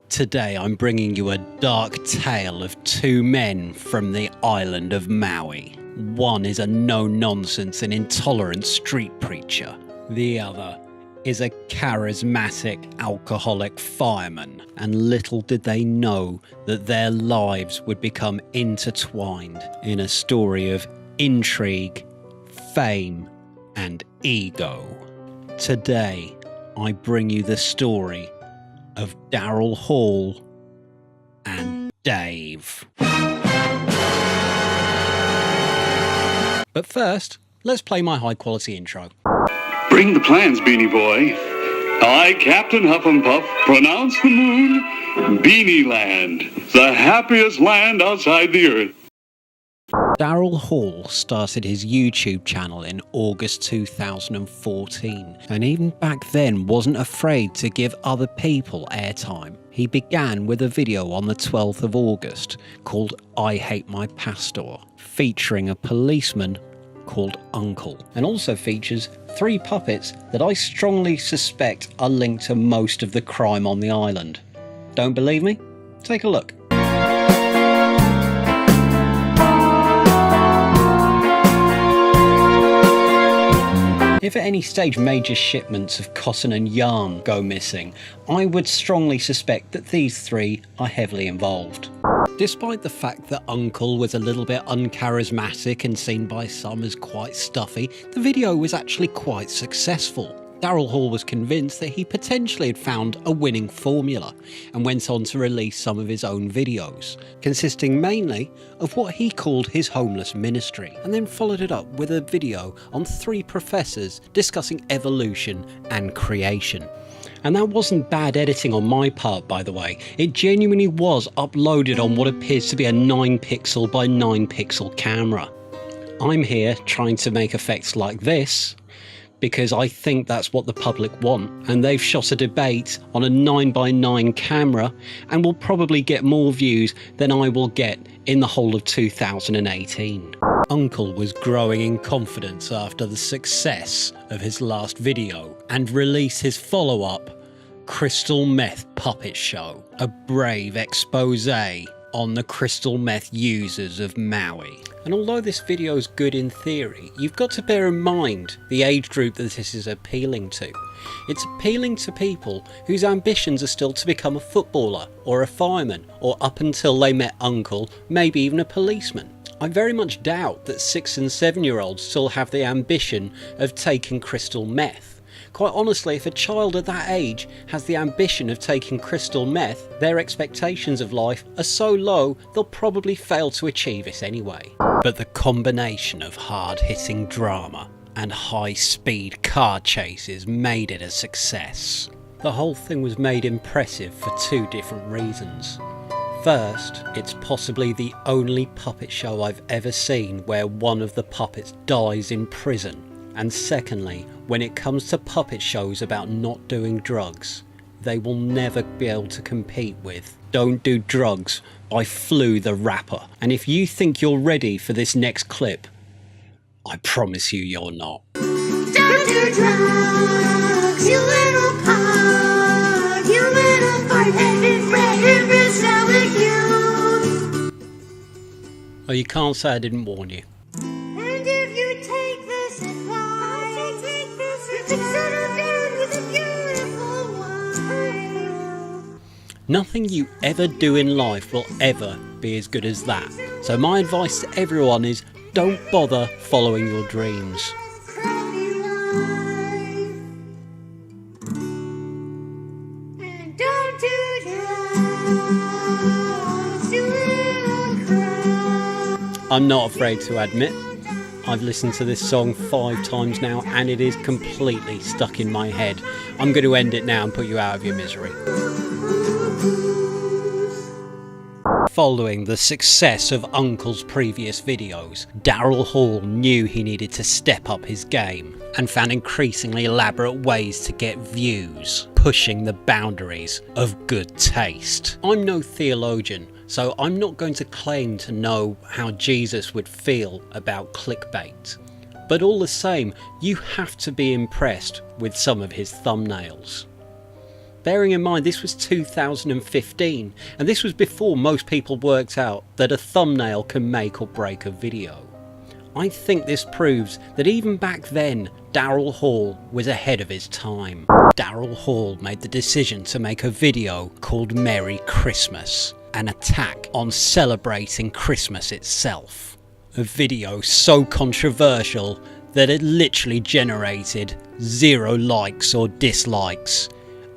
Today I'm bringing you a dark tale of two men from the island of Maui. One is a no-nonsense and intolerant street preacher. The other is a charismatic alcoholic fireman. And little did they know that their lives would become intertwined in a story of intrigue, fame, and ego. Today I bring you the story of Daryl Hall and Dave. But first, let's play my high quality intro. Bring the plans, Beanie Boy. I, Captain Huff and Puff, pronounce the moon Beanie Land, the happiest land outside the earth. Daryl Hall started his YouTube channel in August 2014, and even back then wasn't afraid to give other people airtime. He began with a video on the 12th of August called I Hate My Pastor, featuring a policeman called Uncle, and also features 3 puppets that I strongly suspect are linked to most of the crime on the island. Don't believe me? Take a look. If at any stage major shipments of cotton and yarn go missing, I would strongly suspect that these 3 are heavily involved. Despite the fact that Uncle was a little bit uncharismatic and seen by some as quite stuffy, the video was actually quite successful. Daryl Hall was convinced that he potentially had found a winning formula and went on to release some of his own videos, consisting mainly of what he called his homeless ministry, and then followed it up with a video on 3 professors discussing evolution and creation. And that wasn't bad editing on my part, by the way. It genuinely was uploaded on what appears to be a 9-pixel by 9-pixel camera. I'm here trying to make effects like this because I think that's what the public want, and they've shot a debate on a 9x9 camera and will probably get more views than I will get in the whole of 2018. Uncle was growing in confidence after the success of his last video and released his follow-up, Crystal Meth Puppet Show, a brave expose on the crystal meth users of Maui. And although this video is good in theory, you've got to bear in mind the age group that this is appealing to. It's appealing to people whose ambitions are still to become a footballer or a fireman, or up until they met Uncle, maybe even a policeman. I very much doubt that 6 and 7-year-olds still have the ambition of taking crystal meth. Quite honestly, if a child at that age has the ambition of taking crystal meth, their expectations of life are so low they'll probably fail to achieve it anyway. But the combination of hard-hitting drama and high-speed car chases made it a success. The whole thing was made impressive for 2 different reasons. First, it's possibly the only puppet show I've ever seen where one of the puppets dies in prison. And secondly, when it comes to puppet shows about not doing drugs, they will never be able to compete with Don't Do Drugs by Flu the Rapper. And if you think you're ready for this next clip, I promise you you're not. Don't do drugs, you little punk, you little hard-headed red salad you. Oh, you can't say I didn't warn you. And if you take this advice, you can settle down with a beautiful wife. Nothing you ever do in life will ever be as good as that. So my advice to everyone is don't bother following your dreams. Crowded life. And don't do drugs, you little crowd. I'm not afraid to admit, I've listened to this song 5 times now and it is completely stuck in my head. I'm going to end it now and put you out of your misery. Following the success of Uncle's previous videos, Daryl Hall knew he needed to step up his game and found increasingly elaborate ways to get views, pushing the boundaries of good taste. I'm no theologian, so I'm not going to claim to know how Jesus would feel about clickbait. But all the same, you have to be impressed with some of his thumbnails. Bearing in mind this was 2015, and this was before most people worked out that a thumbnail can make or break a video. I think this proves that even back then, Daryl Hall was ahead of his time. Daryl Hall made the decision to make a video called Merry Christmas, an attack on celebrating Christmas itself. A video so controversial that it literally generated 0 likes or dislikes,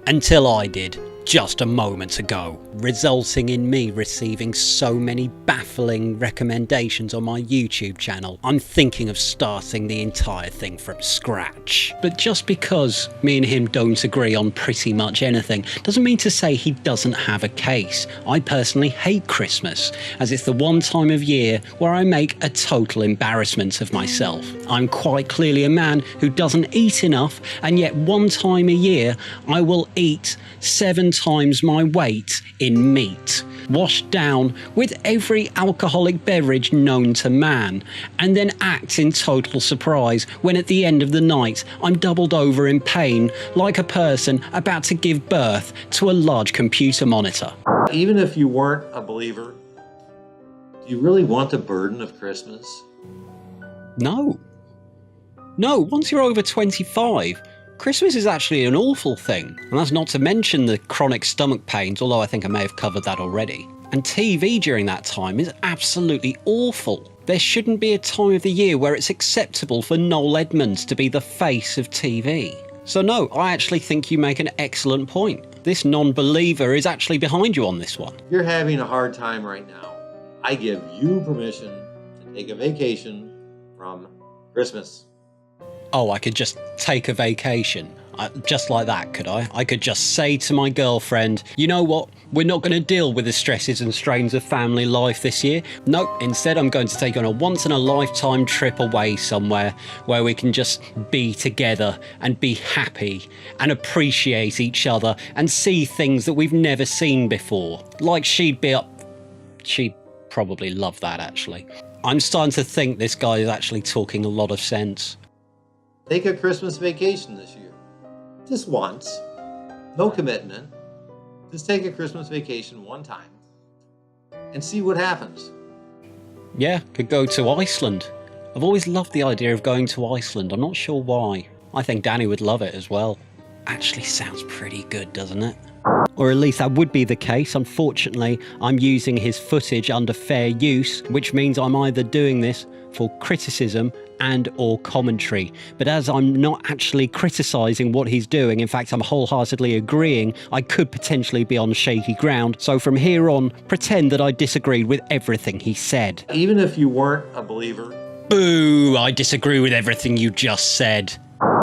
until I did just a moment ago, resulting in me receiving so many baffling recommendations on my YouTube channel. I'm thinking of starting the entire thing from scratch. But just because me and him don't agree on pretty much anything doesn't mean to say he doesn't have a case. I personally hate Christmas, as it's the one time of year where I make a total embarrassment of myself. I'm quite clearly a man who doesn't eat enough, and yet one time a year I will eat 7 times my weight in meat, washed down with every alcoholic beverage known to man, and then act in total surprise when at the end of the night I'm doubled over in pain like a person about to give birth to a large computer monitor. Even if you weren't a believer, do you really want the burden of Christmas? No. No, once you're over 25, Christmas is actually an awful thing, and that's not to mention the chronic stomach pains, although I think I may have covered that already. And TV during that time is absolutely awful. There shouldn't be a time of the year where it's acceptable for Noel Edmonds to be the face of TV. So no, I actually think you make an excellent point. This non-believer is actually behind you on this one. You're having a hard time right now. I give you permission to take a vacation from Christmas. Oh, I could just take a vacation. Just like that, could I? I could just say to my girlfriend, you know what? We're not going to deal with the stresses and strains of family life this year. Nope, instead I'm going to take on a once-in-a-lifetime trip away somewhere where we can just be together and be happy and appreciate each other and see things that we've never seen before. Like she'd probably love that, actually. I'm starting to think this guy is actually talking a lot of sense. Take a Christmas vacation this year. Just once. No commitment. Just take a Christmas vacation one time and see what happens. Yeah, could go to Iceland. I've always loved the idea of going to Iceland. I'm not sure why. I think Danny would love it as well. Actually sounds pretty good, doesn't it? Or at least that would be the case. Unfortunately, I'm using his footage under fair use, which means I'm either doing this for criticism and or commentary. But as I'm not actually criticising what he's doing, in fact I'm wholeheartedly agreeing, I could potentially be on shaky ground. So from here on, pretend that I disagreed with everything he said. Even if you weren't a believer. Boo! I disagree with everything you just said.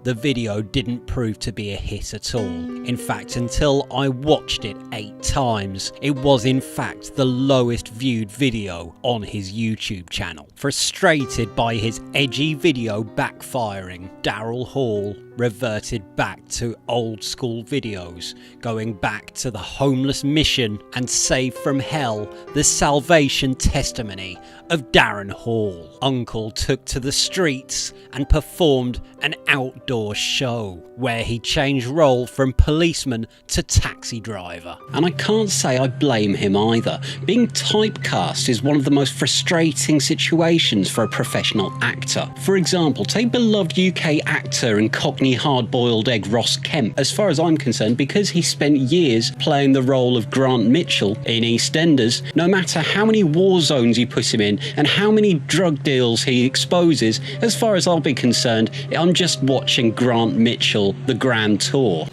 The video didn't prove to be a hit at all. In fact, until I watched it 8 times, it was in fact the lowest viewed video on his YouTube channel. Frustrated by his edgy video backfiring, Daryl Hall reverted back to old school videos, going back to the homeless mission and Save from Hell, the salvation testimony of Darren Hall. Uncle took to the streets and performed an outdoor show where he changed role from policeman to taxi driver. And I can't say I blame him either. Being typecast is one of the most frustrating situations for a professional actor. For example, take beloved UK actor and Cockney hard-boiled egg Ross Kemp. As far as I'm concerned, because he spent years playing the role of Grant Mitchell in EastEnders, no matter how many war zones you put him in and how many drug deals he exposes, as far as I'll be concerned, I'm just watching Grant Mitchell, the Grand Tour.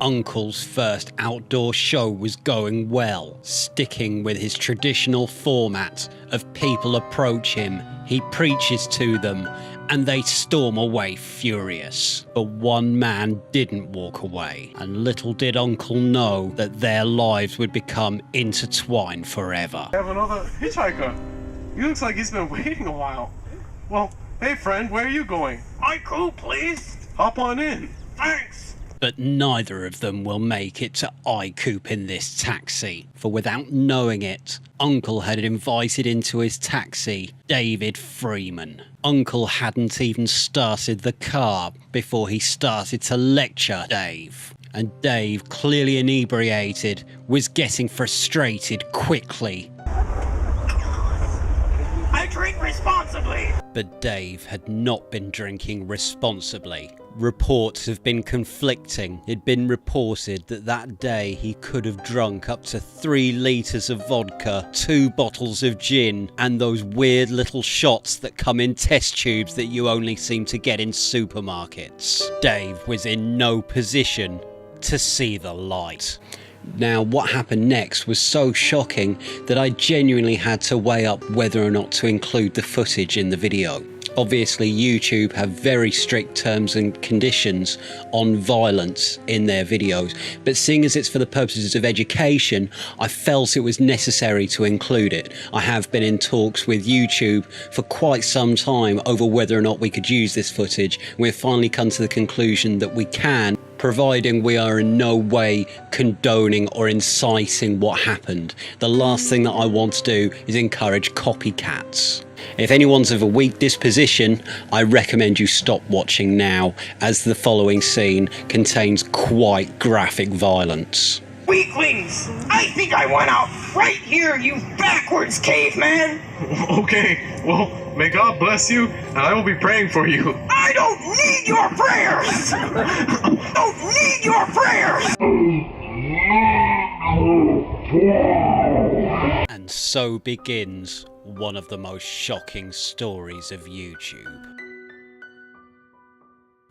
Uncle's first outdoor show was going well, sticking with his traditional format of people approach him, he preaches to them, and they storm away furious. But one man didn't walk away, and little did Uncle know that their lives would become intertwined forever. I have another hitchhiker. He looks like he's been waiting a while. Well, hey friend, where are you going? My crew, please. Hop on in. Thanks. But neither of them will make it to iCoop in this taxi, for without knowing it, Uncle had invited into his taxi David Freeman. Uncle hadn't even started the car before he started to lecture Dave. And Dave, clearly inebriated, was getting frustrated quickly. I drink responsibly! But Dave had not been drinking responsibly. Reports have been conflicting. It'd been reported that that day he could have drunk up to 3 litres of vodka, 2 bottles of gin, and those weird little shots that come in test tubes that you only seem to get in supermarkets. Dave was in no position to see the light. Now, what happened next was so shocking that I genuinely had to weigh up whether or not to include the footage in the video. Obviously, YouTube have very strict terms and conditions on violence in their videos, but seeing as it's for the purposes of education, I felt it was necessary to include it. I have been in talks with YouTube for quite some time over whether or not we could use this footage. We've finally come to the conclusion that we can, providing we are in no way condoning or inciting what happened. The last thing that I want to do is encourage copycats. If anyone's of a weak disposition, I recommend you stop watching now, as the following scene contains quite graphic violence. Weaklings! I think I went out right here, you backwards caveman! Okay, well, may God bless you, and I will be praying for you. I don't need your prayers! Don't need your prayers! And so begins one of the most shocking stories of YouTube.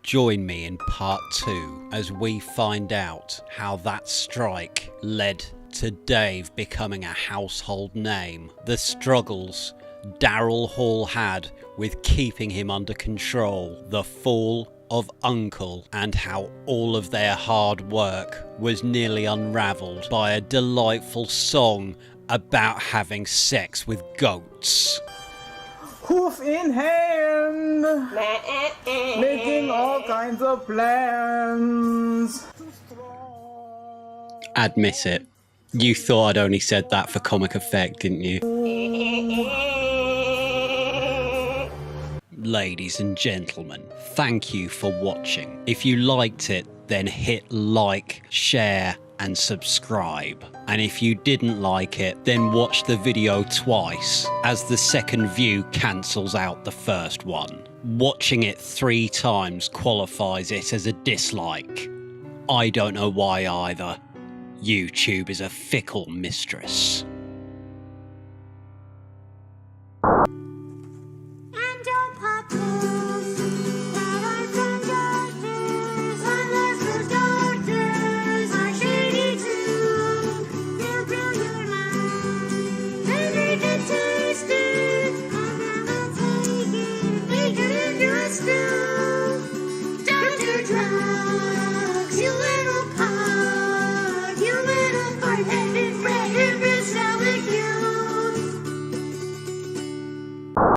Join me in part 2 as we find out how that strike led to Dave becoming a household name, the struggles Daryl Hall had with keeping him under control, the fall of Uncle, and how all of their hard work was nearly unravelled by a delightful song about having sex with goats. Hoof in hand, making all kinds of plans. Admit it. You thought I'd only said that for comic effect, didn't you? Ladies and gentlemen, thank you for watching. If you liked it, then hit like, share, and subscribe. And if you didn't like it, then watch the video twice, as the second view cancels out the first one. Watching it 3 times qualifies it as a dislike. I don't know why either. YouTube is a fickle mistress.